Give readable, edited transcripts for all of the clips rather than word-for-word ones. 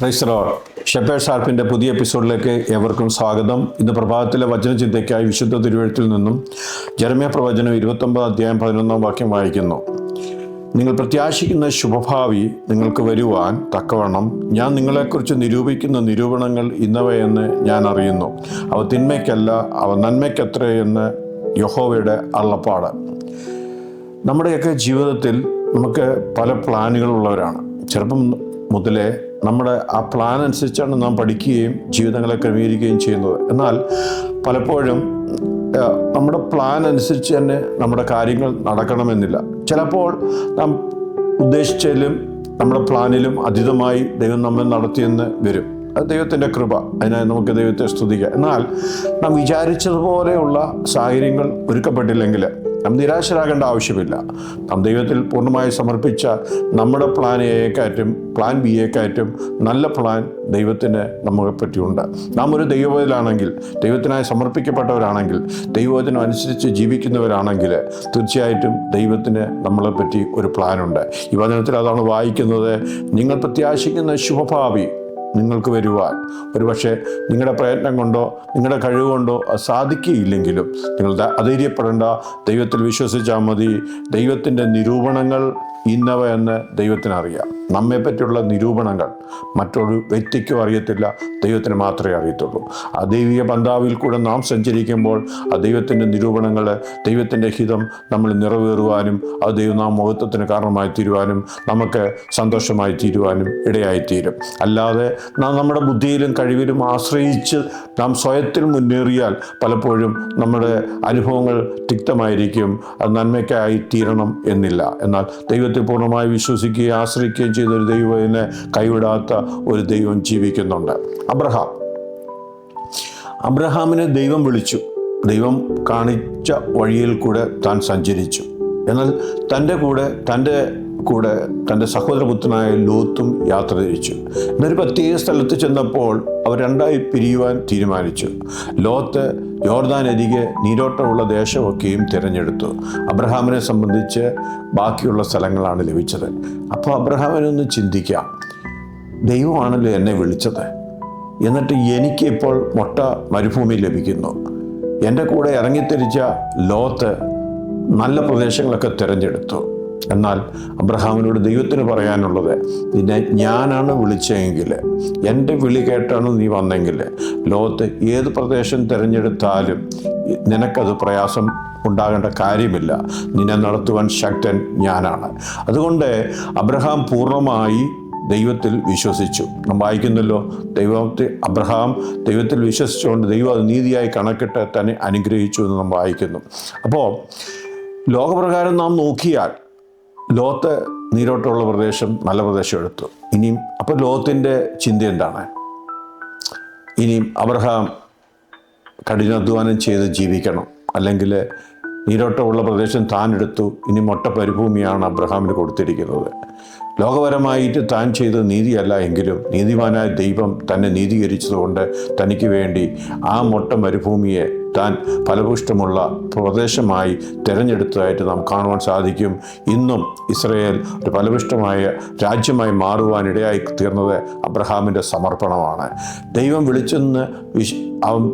Praise the Lord. Shepherds ഹാർപ്പിൻ്റെ പുതിയ എപ്പിസോഡിലേക്ക് ഏവർക്കും സ്വാഗതം. ഇന്ന് പ്രഭാതത്തിലെ വചനചിന്തയ്ക്കായി വിശുദ്ധ തിരുവെഴുത്തിൽ നിന്നും ജെറമ്യാ പ്രവചനം 29:11 വായിക്കുന്നു. നിങ്ങൾ പ്രത്യാശിക്കുന്ന ശുഭഭാവി നിങ്ങൾക്ക് വരുവാൻ തക്കവണ്ണം ഞാൻ നിങ്ങളെക്കുറിച്ച് നിരൂപിക്കുന്ന നിരൂപണങ്ങൾ ഇന്നവയെന്ന് ഞാൻ അറിയുന്നു. അവ തിന്മയ്ക്കല്ല, അവ നന്മയ്ക്കത്രയെന്ന് യഹോവയുടെ അരുളപ്പാട്. നമ്മുടെയൊക്കെ ജീവിതത്തിൽ നമുക്ക് പല പ്ലാനുകളുള്ളവരാണ്. ചെറുപ്പം മുതലേ നമ്മുടെ ആ പ്ലാൻ അനുസരിച്ചാണ് നാം പഠിക്കുകയും ജീവിതങ്ങളെ ക്രമീകരിക്കുകയും ചെയ്യുന്നത്. എന്നാൽ പലപ്പോഴും നമ്മുടെ പ്ലാൻ അനുസരിച്ച് തന്നെ നമ്മുടെ കാര്യങ്ങൾ നടക്കണമെന്നില്ല. ചിലപ്പോൾ നാം ഉദ്ദേശിച്ചതിലും നമ്മുടെ പ്ലാനിലും അതീതമായി ദൈവം നമ്മെ നടത്തിയെന്ന് വരും. അത് ദൈവത്തിൻ്റെ കൃപ. അതിനായി നമുക്ക് ദൈവത്തെ സ്തുതിക്കാം. എന്നാൽ നാം വിചാരിച്ചതുപോലെയുള്ള സാഹചര്യങ്ങൾ ഒരുക്കപ്പെട്ടില്ലെങ്കിൽ നാം നിരാശരാകേണ്ട ആവശ്യമില്ല. നാം ദൈവത്തിൽ പൂർണ്ണമായി സമർപ്പിച്ച നമ്മുടെ പ്ലാൻ ബിയേക്കാറ്റും നല്ല പ്ലാൻ ദൈവത്തിന് നമ്മളെ പറ്റിയുണ്ട്. നാം ഒരു ദൈവത്തിലാണെങ്കിൽ, ദൈവത്തിനായി സമർപ്പിക്കപ്പെട്ടവരാണെങ്കിൽ, ദൈവവചനം അനുസരിച്ച് ജീവിക്കുന്നവരാണെങ്കിൽ തീർച്ചയായിട്ടും ദൈവത്തിന് നമ്മളെപ്പറ്റി ഒരു പ്ലാനുണ്ട്. ഈ വചനത്തിൽ അതാണ് വായിക്കുന്നത്. നിങ്ങൾ പ്രത്യാശിക്കുന്ന ശുഭഭാവി നിങ്ങൾക്ക് വരുവാൻ. ഒരുപക്ഷെ നിങ്ങളുടെ പ്രയത്നം കൊണ്ടോ നിങ്ങളുടെ കഴിവ് കൊണ്ടോ അത് സാധിക്കുകയില്ലെങ്കിലും നിങ്ങൾ അധൈര്യപ്പെടേണ്ട. ദൈവത്തിൽ വിശ്വസിച്ചാൽ മതി. ദൈവത്തിൻ്റെ നിരൂപണങ്ങൾ ഇന്നവ എന്ന് ദൈവത്തിനറിയാം. നമ്മെ പറ്റിയുള്ള നിരൂപണങ്ങൾ മറ്റൊരു വ്യക്തിക്കും അറിയത്തില്ല, ദൈവത്തിന് മാത്രമേ അറിയത്തുള്ളൂ. ആ ദൈവിക പന്താവിൽ കൂടെ നാം സഞ്ചരിക്കുമ്പോൾ ആ ദൈവത്തിൻ്റെ നിരൂപണങ്ങൾ, ദൈവത്തിൻ്റെ ഹിതം നമ്മൾ നിറവേറുവാനും അത് ദൈവനാം മഹത്വത്തിന് കാരണമായി തീരുവാനും നമുക്ക് സന്തോഷമായി തീരുവാനും ഇടയായിത്തീരും. അല്ലാതെ നാം നമ്മുടെ ബുദ്ധിയിലും കഴിവിലും ആശ്രയിച്ച് നാം സ്വയത്തിൽ മുന്നേറിയാൽ പലപ്പോഴും നമ്മുടെ അനുഭവങ്ങൾ തിക്തമായിരിക്കും. അത് നന്മയ്ക്കായി തീരണം എന്നില്ല. എന്നാൽ ദൈവത്തിൽ പൂർണ്ണമായി വിശ്വസിക്കുകയും ആശ്രയിക്കുകയും ചെയ്തൊരു ദൈവത്തിനെ കൈവിടാത്ത ഒരു ദൈവം ജീവിക്കുന്നുണ്ട്. അബ്രഹാമിനെ ദൈവം വിളിച്ചു. ദൈവം കാണിച്ച വഴിയിൽ കൂടെ താൻ സഞ്ചരിച്ചു. എന്നാൽ തൻ്റെ കൂടെ തൻ്റെ സഹോദരപുത്രനായ ലോത്തും യാത്ര തിരിച്ചു. എന്നൊരു പ്രത്യേക സ്ഥലത്ത് ചെന്നപ്പോൾ അവർ രണ്ടായി പിരിയുവാൻ തീരുമാനിച്ചു. ലോത്ത് യോർദാനരികെ നീരോട്ടമുള്ള ദേശമൊക്കെയും തിരഞ്ഞെടുത്തു. അബ്രഹാമിനെ സംബന്ധിച്ച് ബാക്കിയുള്ള സ്ഥലങ്ങളാണ് ലഭിച്ചത്. അപ്പോൾ അബ്രഹാമിനൊന്ന് ചിന്തിക്കാം, ദൈവമാണല്ലോ എന്നെ വിളിച്ചത്, എന്നിട്ട് എനിക്കിപ്പോൾ മൊട്ട മരുഭൂമി ലഭിക്കുന്നു. എൻ്റെ കൂടെ ഇറങ്ങിത്തിരിച്ച ലോത്ത് നല്ല പ്രദേശങ്ങളൊക്കെ തിരഞ്ഞെടുത്തു. എന്നാൽ അബ്രഹാമിനോട് ദൈവത്തിന് പറയാനുള്ളത്, നിന്നെ ഞാനാണ് വിളിച്ചതെങ്കിൽ, എൻ്റെ വിളി കേട്ടാണ് നീ വന്നെങ്കിൽ, ലോകത്ത് ഏത് പ്രദേശം തിരഞ്ഞെടുത്താലും നിനക്കത് പ്രയാസം ഉണ്ടാകേണ്ട കാര്യമില്ല. നിന്നെ നടത്തുവാൻ ശക്തൻ ഞാനാണ്. അതുകൊണ്ട് അബ്രഹാം പൂർണ്ണമായി ദൈവത്തിൽ വിശ്വസിച്ചു. നാം വായിക്കുന്നല്ലോ, അബ്രഹാം ദൈവത്തിൽ വിശ്വസിച്ചുകൊണ്ട് ദൈവം അത് നീതിയായി കണക്കിട്ട് തന്നെ അനുഗ്രഹിച്ചു എന്ന് നാം വായിക്കുന്നു. അപ്പോൾ ലോകപ്രകാരം നാം നോക്കിയാൽ ലോത്ത് നീരോട്ടമുള്ള പ്രദേശം, നല്ല പ്രദേശം എടുത്തു. ഇനിയും അപ്പോൾ ലോകത്തിൻ്റെ ചിന്ത എന്താണ്? ഇനിയും അബ്രഹാം കഠിനാധ്വാനം ചെയ്ത് ജീവിക്കണം, അല്ലെങ്കിൽ നീരോട്ടമുള്ള പ്രദേശം താൻ എടുത്തു. ഇനി മൊട്ട പരിഭൂമിയാണ് അബ്രഹാമിന് കൊടുത്തിരിക്കുന്നത്. ലോകപരമായിട്ട് താൻ ചെയ്ത നീതിയല്ല എങ്കിലും നീതിമാനായ ദൈവം തന്നെ നീതീകരിച്ചതുകൊണ്ട് തനിക്ക് വേണ്ടി ആ മൊട്ട മരുഭൂമിയെ താൻ ഫലപുഷ്ടമുള്ള പ്രദേശമായി തിരഞ്ഞെടുത്തതായിട്ട് നാം കാണുവാൻ സാധിക്കും. ഇന്നും ഇസ്രയേൽ ഒരു ഫലപുഷ്ടമായ രാജ്യമായി മാറുവാനിടയായി തീർന്നത് അബ്രഹാമിൻ്റെ സമർപ്പണമാണ്. ദൈവം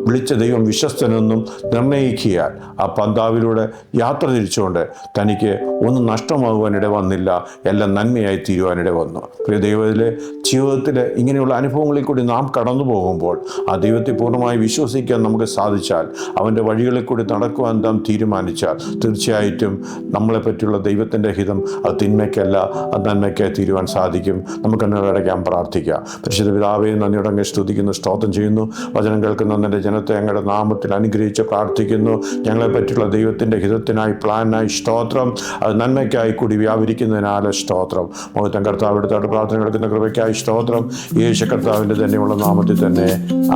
വിളിച്ച ദൈവം വിശ്വസ്തനെന്നും നിർണയിക്കിയാൽ ആ പന്താവിലൂടെ യാത്ര തിരിച്ചുകൊണ്ട് തനിക്ക് ഒന്നും നഷ്ടമാകുവാനിട വന്നില്ല, എല്ലാം നന്മയായി തീരുവാനിട വന്നു. പ്രിയ ദൈവത്തിലെ ജീവിതത്തിൽ ഇങ്ങനെയുള്ള അനുഭവങ്ങളിൽ കൂടി നാം കടന്നു പോകുമ്പോൾ ആ ദൈവത്തെ പൂർണ്ണമായി വിശ്വസിക്കാൻ നമുക്ക് സാധിച്ചാൽ, അവൻ്റെ വഴികളിൽ കൂടി നടക്കുവാൻ നാം തീരുമാനിച്ചാൽ തീർച്ചയായിട്ടും നമ്മളെ പറ്റിയുള്ള ദൈവത്തിൻ്റെ ഹിതം അത് തിന്മയ്ക്കല്ല, അത് നന്മയ്ക്കായി തീരുവാൻ സാധിക്കും. നമുക്ക് അടയ്ക്കാൻ പ്രാർത്ഥിക്കാം. പരിശുദ്ധ പിതാവേ, നന്ദിയോടെ സ്തുതിക്കുന്നു, സ്തോത്രം ചെയ്യുന്നു. വചനം കേൾക്കുന്ന എൻ്റെ ജനത്തെ അങ്ങയുടെ നാമത്തിൽ അനുഗ്രഹിച്ച് പ്രാർത്ഥിക്കുന്നു. ഞങ്ങളെ പറ്റിയുള്ള ദൈവത്തിൻ്റെ ഹിതത്തിനായി, പ്ലാനായി സ്തോത്രം. അത് നന്മയ്ക്കായി കൂടി വ്യാപരിക്കുന്നതിനാൽ സ്തോത്രം. മുഖത്തം കർത്താവ് എടുത്തോട്ട് പ്രാർത്ഥന കേൾക്കുന്ന കൃപയ്ക്കായി സ്തോത്രം. യേശു കർത്താവിൻ്റെ തന്നെയുള്ള നാമത്തിൽ തന്നെ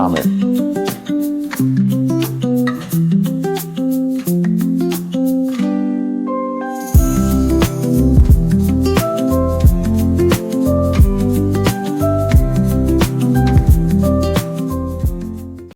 ആമേൻ.